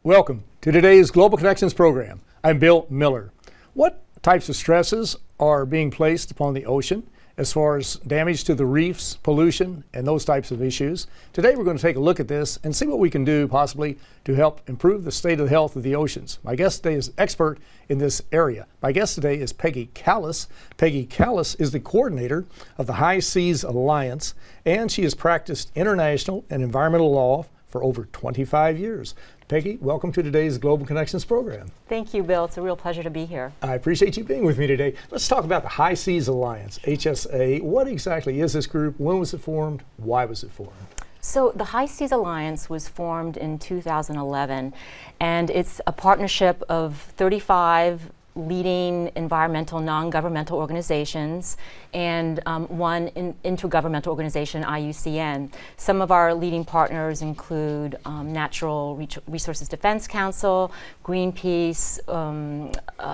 Welcome to today's Global Connections program. I'm Bill Miller. What types of stresses are being placed upon the ocean as far as damage to the reefs, pollution, and those types of issues? Today we're going to take a look at this and see what we can do possibly to help improve the state of the health of the oceans. My guest today is expert in this area. My guest today is Peggy Callis. Peggy Callis is the coordinator of the High Seas Alliance, and she has practiced international and environmental law for over 25 years. Peggy, welcome to today's Global Connections program. Thank you, Bill. It's a real pleasure to be here. I appreciate you being with me today. Let's talk about the High Seas Alliance, HSA. What exactly is this group? When was it formed? Why was it formed? So the High Seas Alliance was formed in 2011, and it's a partnership of 35 leading environmental non-governmental organizations and one intergovernmental organization, IUCN. Some of our leading partners include Natural Resources Defense Council, Greenpeace,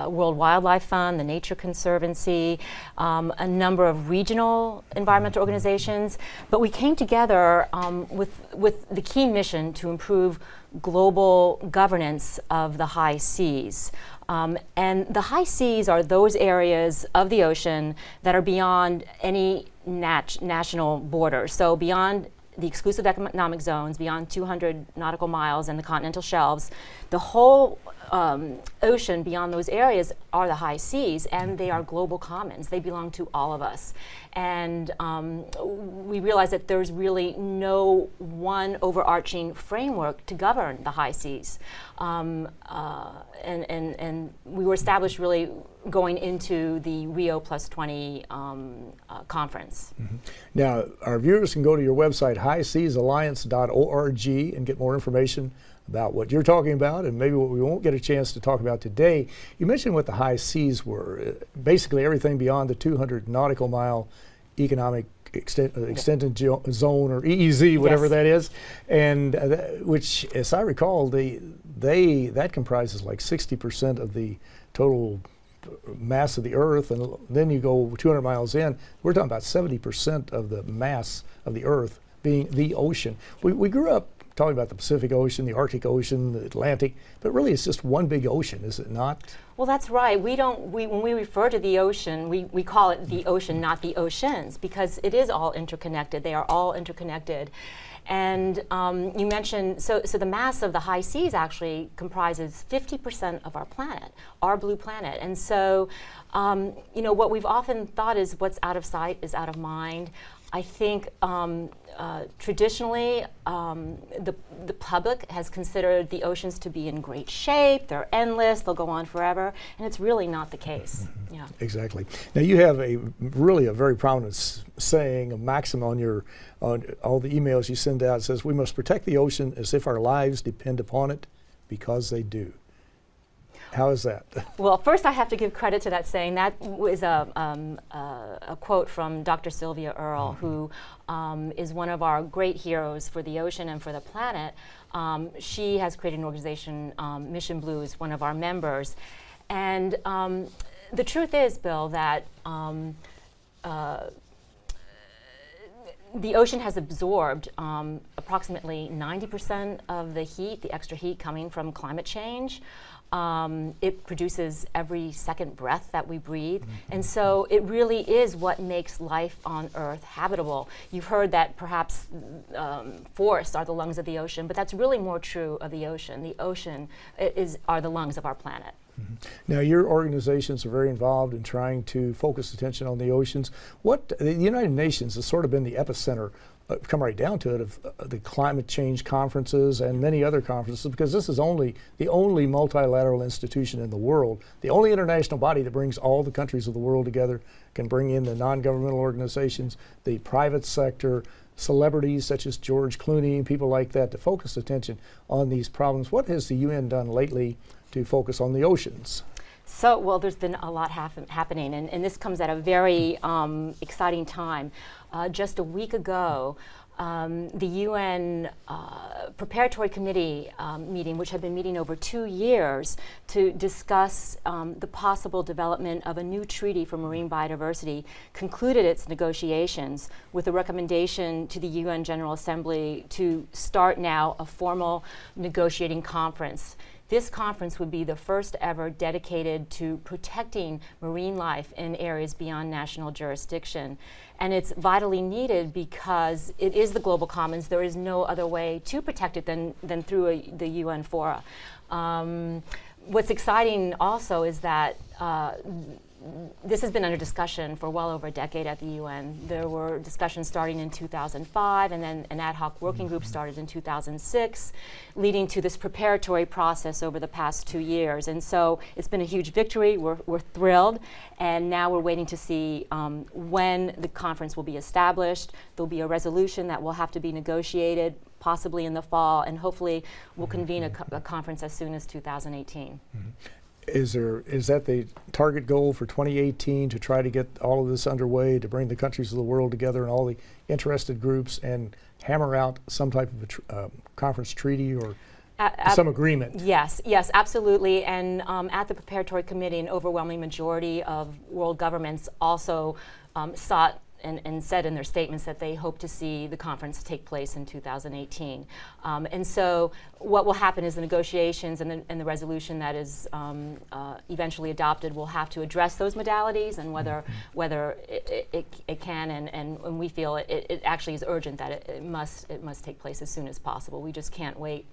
World Wildlife Fund, the Nature Conservancy, a number of regional environmental organizations. But we came together with the key mission to improve global governance of the high seas. And the high seas are those areas of the ocean that are beyond any national borders. So beyond the exclusive economic zones, beyond 200 nautical miles and the continental shelves, the whole ocean beyond those areas are the high seas, and they are global commons. They belong to all of us. And we realize that there's really no one overarching framework to govern the high seas. And we were established really going into the Rio Plus 20 conference. Mm-hmm. Now, our viewers can go to your website, highseasalliance.org, and get more information about what you're talking about and maybe what we won't get a chance to talk about today. You mentioned what the high seas were. Basically everything beyond the 200 nautical mile economic extended zone, or EEZ, whatever that is, and which, as I recall, that comprises like 60% of the total mass of the Earth, and then you go 200 miles in, we're talking about 70% of the mass of the Earth being the ocean. We grew up talking about the Pacific Ocean, the Arctic Ocean, the Atlantic, but really it's just one big ocean, is it not? Well, that's right. When we refer to the ocean, we call it the ocean, not the oceans, because it is all interconnected. They are all interconnected. And you mentioned, so the mass of the high seas actually comprises 50% of our planet, our blue planet. And so, what we've often thought is what's out of sight is out of mind. I think traditionally the public has considered the oceans to be in great shape. They're endless. They'll go on forever, and it's really not the case. Mm-hmm. Yeah. Exactly. Now you have a very prominent saying, a maxim on all the emails you send out. It says, "We must protect the ocean as if our lives depend upon it, because they do." How is that? Well, first I have to give credit to that saying. That was a quote from Dr. Sylvia Earle, who is one of our great heroes for the ocean and for the planet. She has created an organization, Mission Blue is one of our members. And the truth is, Bill, that the ocean has absorbed approximately 90% of the heat, the extra heat coming from climate change. It produces every second breath that we breathe. Mm-hmm. And so it really is what makes life on Earth habitable. You've heard that perhaps forests are the lungs of the ocean, but that's really more true of the ocean. The ocean are the lungs of our planet. Mm-hmm. Now, your organizations are very involved in trying to focus attention on the oceans. The United Nations has sort of been the epicenter, come right down to it, of the climate change conferences and many other conferences, because this is the only multilateral institution in the world, the only international body that brings all the countries of the world together, can bring in the non-governmental organizations, the private sector, celebrities such as George Clooney and people like that to focus attention on these problems. What has the UN done lately to focus on the oceans? So, well, there's been a lot happening, and this comes at a very exciting time. Just a week ago, the UN Preparatory Committee meeting, which had been meeting over 2 years to discuss the possible development of a new treaty for marine biodiversity, concluded its negotiations with a recommendation to the UN General Assembly to start now a formal negotiating conference. This conference would be the first ever dedicated to protecting marine life in areas beyond national jurisdiction. And it's vitally needed because it is the global commons. There is no other way to protect it than through the UN fora. What's exciting also is that this has been under discussion for well over a decade at the UN. There were discussions starting in 2005, and then an ad hoc working group started in 2006, leading to this preparatory process over the past 2 years. And so it's been a huge victory. We're thrilled, and now we're waiting to see when the conference will be established. There'll be a resolution that will have to be negotiated, possibly in the fall, and hopefully we'll convene a conference as soon as 2018. Mm-hmm. Is that the target goal for 2018, to try to get all of this underway, to bring the countries of the world together and all the interested groups and hammer out some type of a conference treaty or some agreement? Yes, absolutely. And at the Preparatory Committee, an overwhelming majority of world governments also sought and said in their statements that they hope to see the conference take place in 2018. And so what will happen is the negotiations and the resolution that is eventually adopted will have to address those modalities and whether it can, and we feel it actually is urgent that it must take place as soon as possible. We just can't wait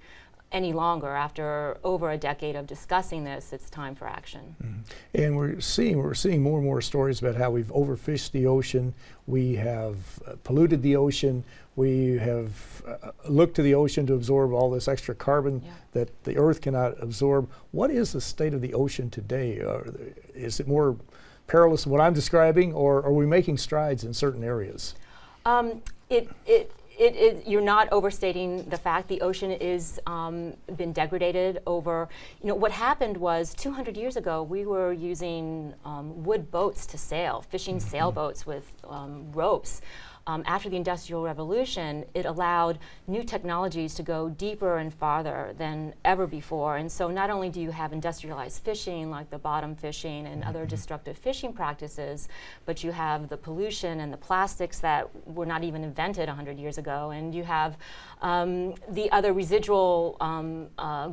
any longer. After over a decade of discussing this, it's time for action. Mm-hmm. And we're seeing more and more stories about how we've overfished the ocean, we have polluted the ocean, we have looked to the ocean to absorb all this extra carbon that the Earth cannot absorb. What is the state of the ocean today? Is it more perilous than what I'm describing, or are we making strides in certain areas? You're not overstating the fact. The ocean is been degraded over, what happened was 200 years ago we were using wood boats to sail, fishing sailboats with ropes. After the Industrial Revolution, it allowed new technologies to go deeper and farther than ever before. And so not only do you have industrialized fishing, like the bottom fishing and other destructive fishing practices, but you have the pollution and the plastics that were not even invented 100 years ago. And you have the other residual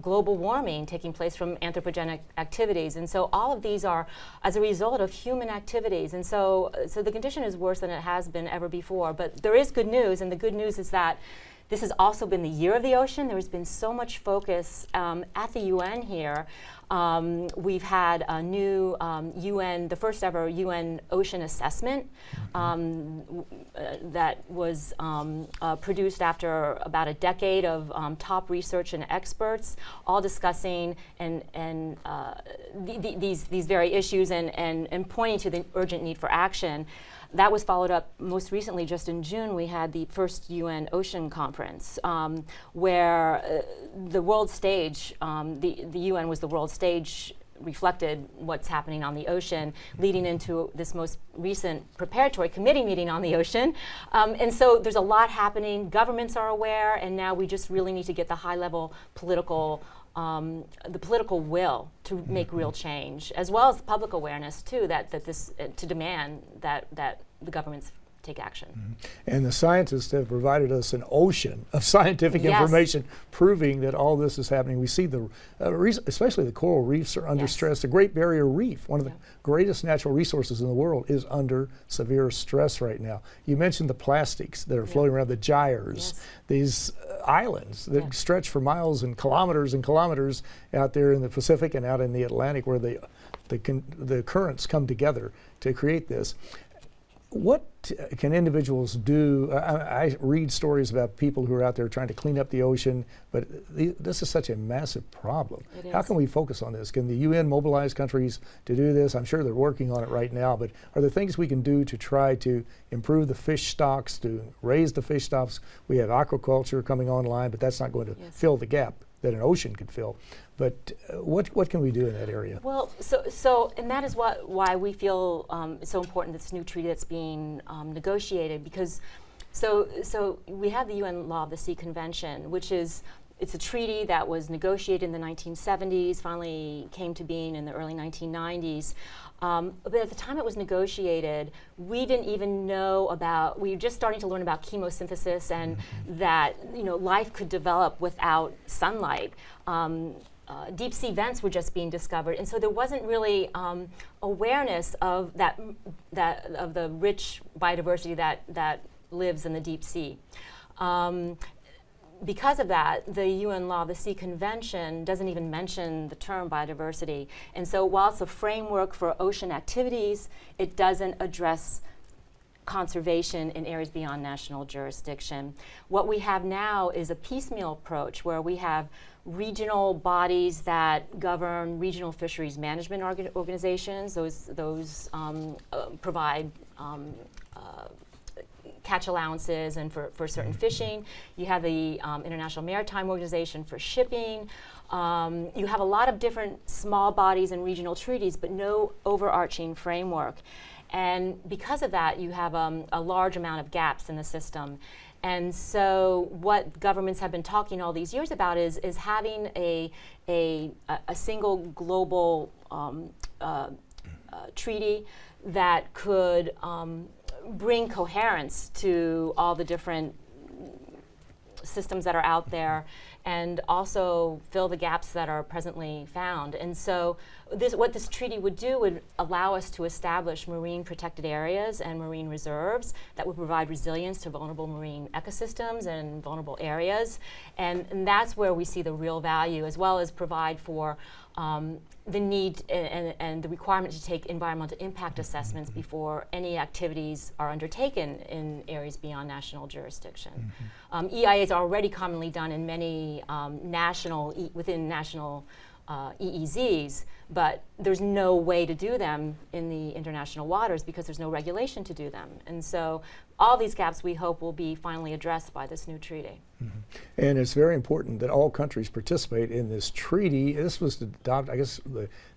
global warming taking place from anthropogenic activities. And so all of these are as a result of human activities. And so the condition is worse than it has been ever before. But there is good news, and the good news is that this has also been the year of the ocean. There has been so much focus at the UN here. We've had a new the first ever UN ocean assessment that was produced after about a decade of top research and experts, all discussing these very issues and pointing to the urgent need for action. That was followed up most recently, just in June, we had the first UN Ocean Conference, where the world stage, the UN was the world stage, reflected what's happening on the ocean, leading into this most recent Preparatory Committee meeting on the ocean. And so there's a lot happening. Governments are aware, and now we just really need to get the high-level political the political will to make real change, as well as the public awareness too, that this to demand that the governments take action. Mm-hmm. And the scientists have provided us an ocean of scientific information proving that all this is happening. We see especially the coral reefs are under stress. The Great Barrier Reef, one of the greatest natural resources in the world, is under severe stress right now. You mentioned the plastics that are floating around, the gyres, these islands that stretch for miles and kilometers out there in the Pacific and out in the Atlantic, where the currents come together to create this. What can individuals do? I read stories about people who are out there trying to clean up the ocean, but this is such a massive problem. How can we focus on this? Can the UN mobilize countries to do this? I'm sure they're working on it right now, but are there things we can do to try to improve the fish stocks, to raise the fish stocks? We have aquaculture coming online, but that's not going to fill the gap. that an ocean could fill. But what can we do in that area? Well, and that is why we feel it's so important, this new treaty that's being negotiated, because so we have the UN Law of the Sea Convention, which is, it's a treaty that was negotiated in the 1970s, finally came to being in the early 1990s. But at the time it was negotiated, we didn't even know about, we were just starting to learn about chemosynthesis and that life could develop without sunlight. Deep sea vents were just being discovered, and so there wasn't really awareness of of the rich biodiversity that lives in the deep sea. Because of that, the UN Law of the Sea Convention doesn't even mention the term biodiversity. And so while it's a framework for ocean activities, it doesn't address conservation in areas beyond national jurisdiction. What we have now is a piecemeal approach where we have regional bodies that govern regional fisheries management organizations. Those provide catch allowances and for certain fishing. You have the International Maritime Organization for shipping. You have a lot of different small bodies and regional treaties, but no overarching framework. And because of that, you have a large amount of gaps in the system. And so what governments have been talking all these years about is having a single global treaty that could bring coherence to all the different systems that are out there and also fill the gaps that are presently found. And so what this treaty would do would allow us to establish marine protected areas and marine reserves that would provide resilience to vulnerable marine ecosystems and vulnerable areas. And that's where we see the real value, as well as provide for the need and the requirement to take environmental impact assessments before any activities are undertaken in areas beyond national jurisdiction. EIAs are already commonly done in many within national EEZs, but there's no way to do them in the international waters because there's no regulation to do them. And so all these gaps we hope will be finally addressed by this new treaty. And it's very important that all countries participate in this treaty. This was adopted, I guess,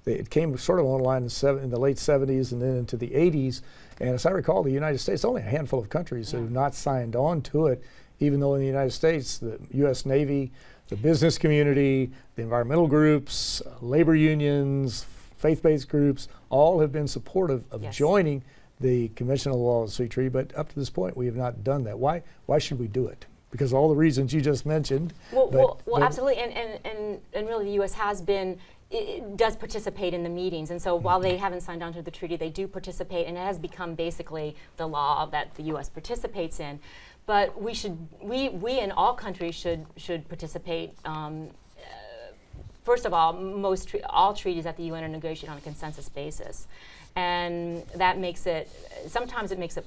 it came sort of online in the late 70s and then into the 80s. And as I recall, the United States, only a handful of countries that have not signed on to it, even though in the United States, the U.S. Navy, the business community, the environmental groups, labor unions, faith-based groups, all have been supportive of joining the Conventional Law of the Sea Treaty, but up to this point we have not done that. Why should we do it? Because all the reasons you just mentioned. Well, absolutely, and really the U.S. has been, it does participate in the meetings, and so while they haven't signed on to the treaty, they do participate, and it has become basically the law that the U.S. participates in. But we in all countries should participate. First of all, all treaties at the UN are negotiated on a consensus basis, and that makes it, sometimes it makes it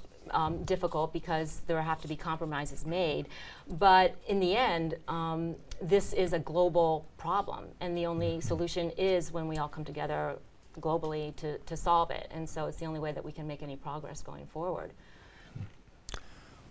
difficult because there have to be compromises made. But in the end, this is a global problem, and the only solution is when we all come together globally to solve it. And so it's the only way that we can make any progress going forward.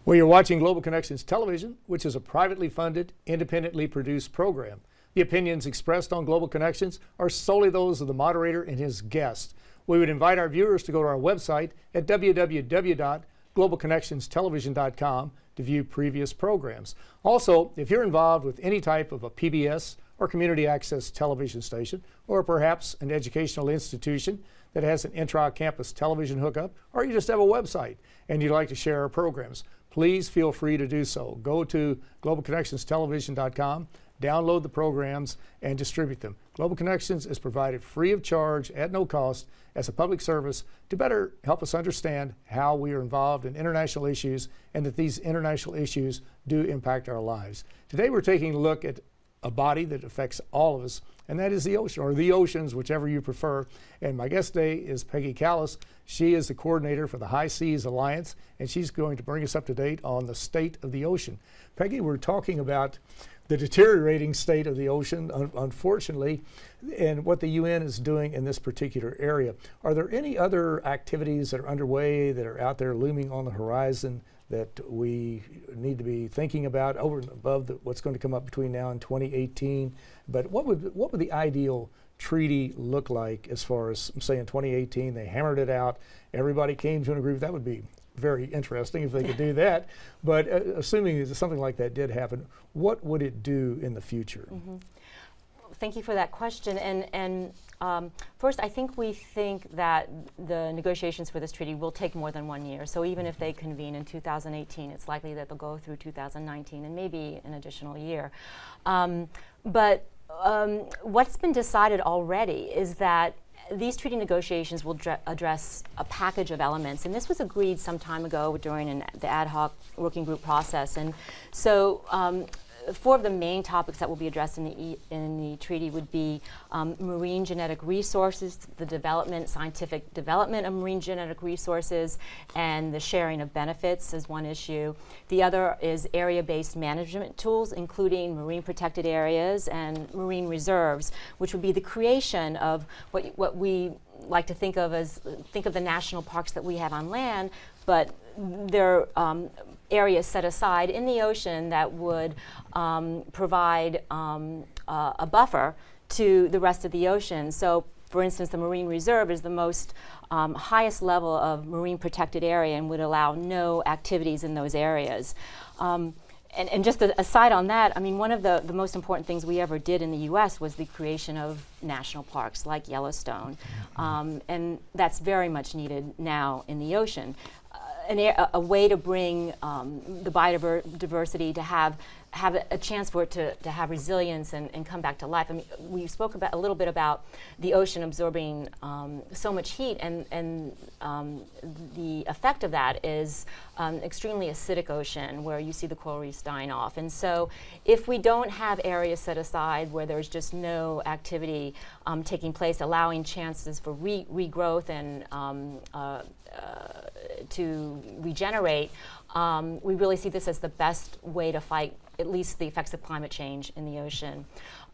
Well, you're watching Global Connections Television, which is a privately funded, independently produced program. The opinions expressed on Global Connections are solely those of the moderator and his guest. We would invite our viewers to go to our website at www.globalconnectionstelevision.com to view previous programs. Also, if you're involved with any type of a PBS or community access television station, or perhaps an educational institution that has an intra-campus television hookup, or you just have a website and you'd like to share our programs, please feel free to do so. Go to globalconnectionstelevision.com, download the programs, and distribute them. Global Connections is provided free of charge at no cost as a public service to better help us understand how we are involved in international issues and that these international issues do impact our lives. Today we're taking a look at a body that affects all of us, and that is the ocean, or the oceans, whichever you prefer. And my guest today is Peggy Callis. She is the coordinator for the High Seas Alliance, and she's going to bring us up to date on the state of the ocean. Peggy, we're talking about the deteriorating state of the ocean, unfortunately, and what the UN is doing in this particular area. Are there any other activities that are underway that are out there looming on the horizon that we need to be thinking about over and above what's going to come up between now and 2018. But what would the ideal treaty look like as far as, say, in 2018 they hammered it out, everybody came to an agreement? That would be very interesting if they could do that. But assuming that something like that did happen, what would it do in the future? Mm-hmm. Thank you for that question. And first, I think we think that the negotiations for this treaty will take more than 1 year. So even if they convene in 2018, it's likely that they'll go through 2019 and maybe an additional year. But what's been decided already is that these treaty negotiations will address a package of elements, and this was agreed some time ago during the ad hoc working group process. And so 4 of the main topics that will be addressed in the treaty would be marine genetic resources, the scientific development of marine genetic resources, and the sharing of benefits is one issue. The other is area-based management tools, including marine protected areas and marine reserves, which would be the creation of what we like to think of the national parks that we have on land, but they're areas set aside in the ocean that would provide a buffer to the rest of the ocean. So, for instance, the marine reserve is the most highest level of marine protected area and would allow no activities in those areas. And just aside on that, I mean, one of the most important things we ever did in the U.S. was the creation of national parks like Yellowstone. And that's very much needed now in the ocean. A way to bring the biodiversity to have a chance for it to have resilience and come back to life. I mean, we spoke a little bit about the ocean absorbing so much heat, and the effect of that is extremely acidic ocean where you see the coral reefs dying off. And so if we don't have areas set aside where there's just no activity taking place, allowing chances for regrowth and to regenerate, we really see this as the best way to fight at least the effects of climate change in the ocean.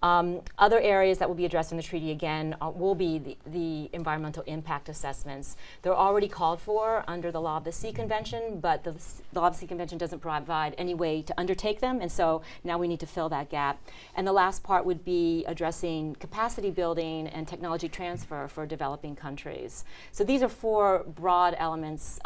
Other areas that will be addressed in the treaty again will be the environmental impact assessments. They're already called for under the Law of the Sea Convention, but the Law of the Sea Convention doesn't provide any way to undertake them, and so now we need to fill that gap. And the last part would be addressing capacity building and technology transfer for developing countries. So these are 4 broad elements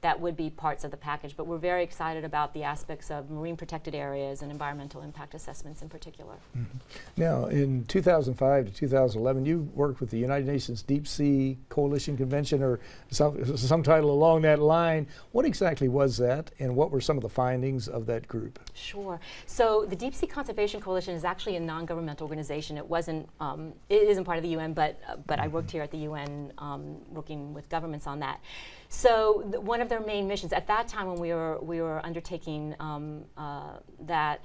that would be parts of the package, but we're very excited about the aspects of marine protected areas and environmental impact assessments in particular. Mm-hmm. Now, in 2005 to 2011, you worked with the United Nations Deep Sea Coalition Convention, or some title along that line. What exactly was that, and what were some of the findings of that group? Sure. So the Deep Sea Conservation Coalition is actually a non-governmental organization. It isn't part of the UN, but I worked here at the UN working with governments on that. So one of their main missions at that time when we were undertaking that.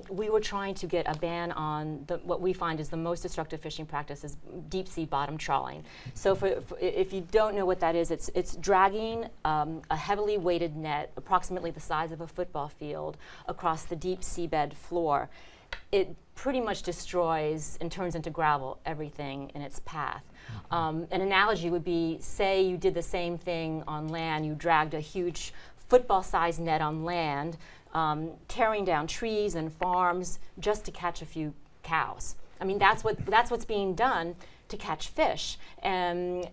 We were trying to get a ban on what we find is the most destructive fishing practice is deep sea bottom trawling. So if you don't know what that is, it's dragging a heavily weighted net, approximately the size of a football field, across the deep seabed floor. It pretty much destroys and turns into gravel everything in its path. An analogy would be, say you did the same thing on land, you dragged a huge football-sized net on land, tearing down trees and farms just to catch a few cows. I mean, that's what's being done to catch fish, and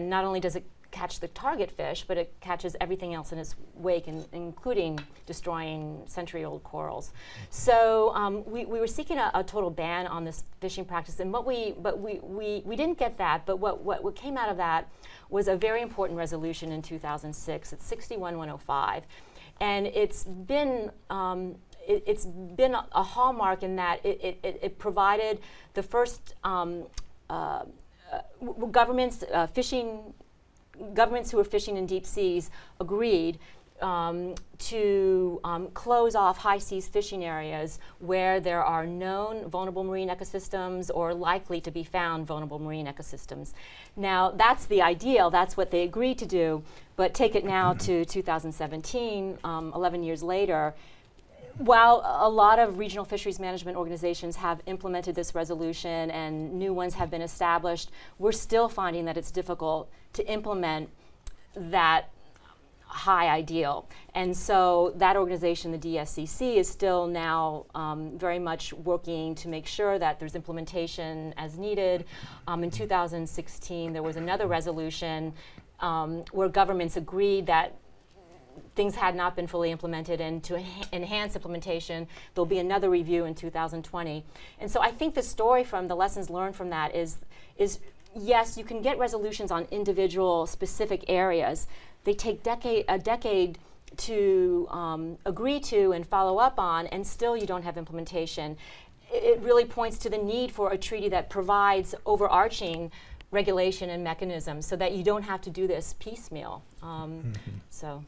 not only does it catch the target fish, but it catches everything else in its wake, including destroying century-old corals. So we were seeking a total ban on this fishing practice, and we didn't get that. But what came out of that was a very important resolution in 2006. It's 61-105. And it's been a hallmark in that it provided the first governments who were fishing in deep seas agreed to close off high seas fishing areas where there are known vulnerable marine ecosystems or likely to be found vulnerable marine ecosystems. Now, that's the ideal, that's what they agreed to do, but take it now to 2017, 11 years later. While a lot of regional fisheries management organizations have implemented this resolution and new ones have been established, we're still finding that it's difficult to implement that high ideal. And so that organization, the DSCC, is still now very much working to make sure that there's implementation as needed. In 2016, there was another resolution where governments agreed that things had not been fully implemented, and to enhance implementation, there'll be another review in 2020. And so I think the story from the lessons learned from that is yes, you can get resolutions on individual specific areas. They take a decade to agree to and follow up on, and still you don't have implementation. It really points to the need for a treaty that provides overarching regulation and mechanisms so that you don't have to do this piecemeal. So.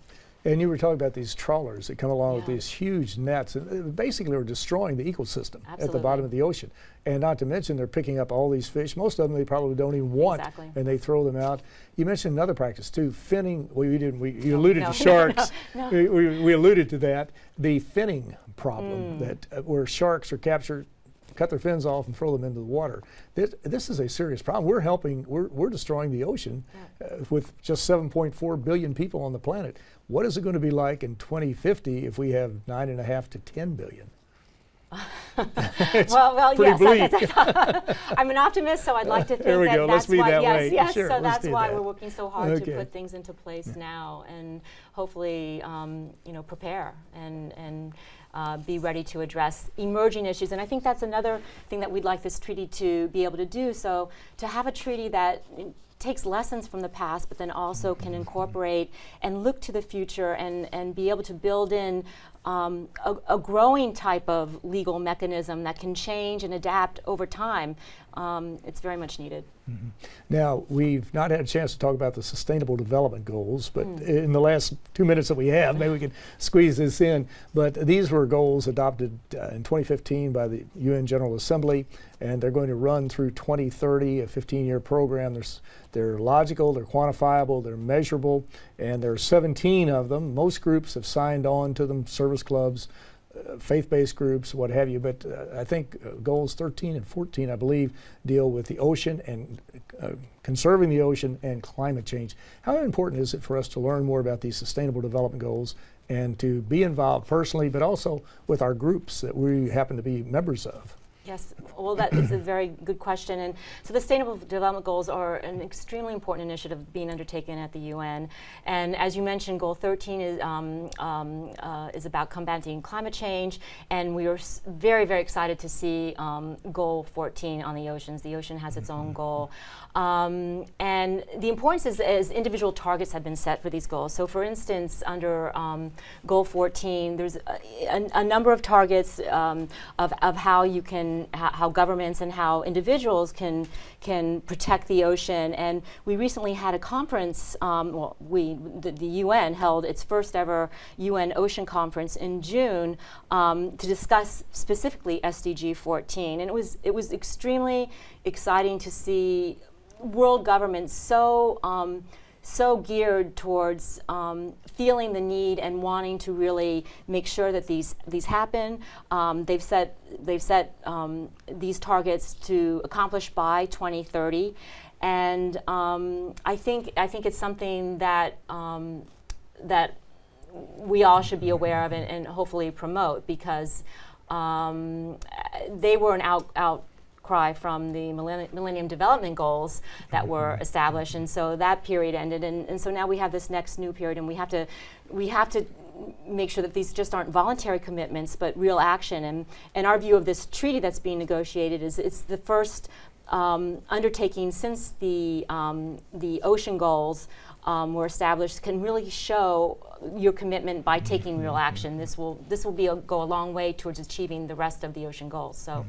And you were talking about these trawlers that come along with Yeah. these huge nets, and basically are destroying the ecosystem at the Absolutely. bottom of the ocean. And not to mention they're picking up all these fish. Most of them they probably don't even want, Exactly. and they throw them out. You mentioned another practice too, finning. Well, you alluded no, to sharks. no. We alluded to that. The finning problem that where sharks are captured, cut their fins off and throw them into the water. This is a serious problem. We're destroying the ocean with just 7.4 billion people on the planet. What is it going to be like in 2050 if we have 9.5 to 10 billion? Well, pretty yes. bleak. I'm an optimist, so I'd like to think There we that go. that's Let's be why. that yes, way. yes. Sure, So let's that's do why that. we're working so hard Okay. to put things into place now, and hopefully, prepare and be ready to address emerging issues. And I think that's another thing that we'd like this treaty to be able to do. So to have a treaty that takes lessons from the past, but then also can incorporate and look to the future and be able to build in a growing type of legal mechanism that can change and adapt over time. It's very much needed. Now, we've not had a chance to talk about the Sustainable Development Goals, but in the last 2 minutes that we have, maybe we can squeeze this in. But these were goals adopted in 2015 by the UN General Assembly, and they're going to run through 2030, a 15-year program. They're logical, they're quantifiable, they're measurable, and there are 17 of them. Most groups have signed on to them, service clubs, faith-based groups, what have you, but I think goals 13 and 14, I believe, deal with the ocean and conserving the ocean and climate change. How important is it for us to learn more about these Sustainable Development Goals and to be involved personally, but also with our groups that we happen to be members of? Yes, well, that is a very good question. And so the Sustainable Development Goals are an extremely important initiative being undertaken at the UN. And as you mentioned, Goal 13 is about combating climate change. And we are very, very excited to see Goal 14 on the oceans. The ocean has its own goal. And the importance is individual targets have been set for these goals. So for instance, under Goal 14, there's a number of targets of how you can how governments and how individuals can protect the ocean. And we recently had a conference, the UN held its first ever UN Ocean Conference in June to discuss specifically SDG 14. And it was extremely exciting to see world governments so geared towards feeling the need and wanting to really make sure that these happen. They've set these targets to accomplish by 2030, and I think it's something that that we all should be aware of and hopefully promote, because they were an outcry from the Millennium Development Goals that were established, and so that period ended, and so now we have this next new period, and we have to make sure that these just aren't voluntary commitments but real action. And our view of this treaty that's being negotiated is it's the first undertaking since the ocean goals were established can really show your commitment by taking real action. This will go a long way towards achieving the rest of the ocean goals. So.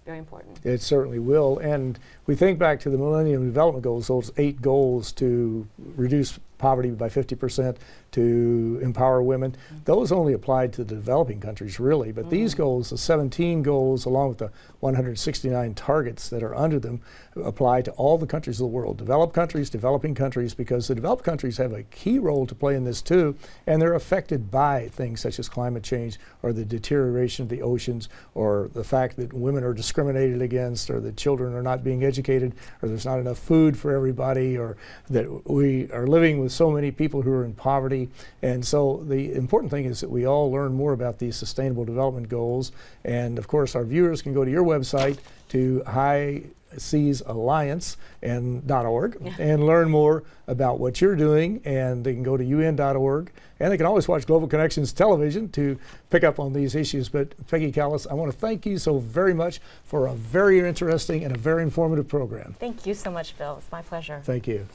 Very important. It certainly will. And we think back to the Millennium Development Goals, those 8 goals to reduce poverty by 50%, to empower women. Those only applied to the developing countries, really. But these goals, the 17 goals, along with the 169 targets that are under them, apply to all the countries of the world, developed countries, developing countries, because the developed countries have a key role to play in this too, and they're affected by things such as climate change or the deterioration of the oceans or the fact that women are discriminated against or that children are not being educated or there's not enough food for everybody or that we are living with with so many people who are in poverty. And so the important thing is that we all learn more about these Sustainable Development Goals. And of course, our viewers can go to your website, to High Seas Alliance .org, and learn more about what you're doing. And they can go to UN.org, and they can always watch Global Connections television to pick up on these issues. But Peggy Callas, I want to thank you so very much for a very interesting and a very informative program. Thank you so much, Bill. It's my pleasure. Thank you.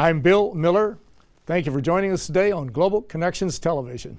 I'm Bill Miller. Thank you for joining us today on Global Connections Television.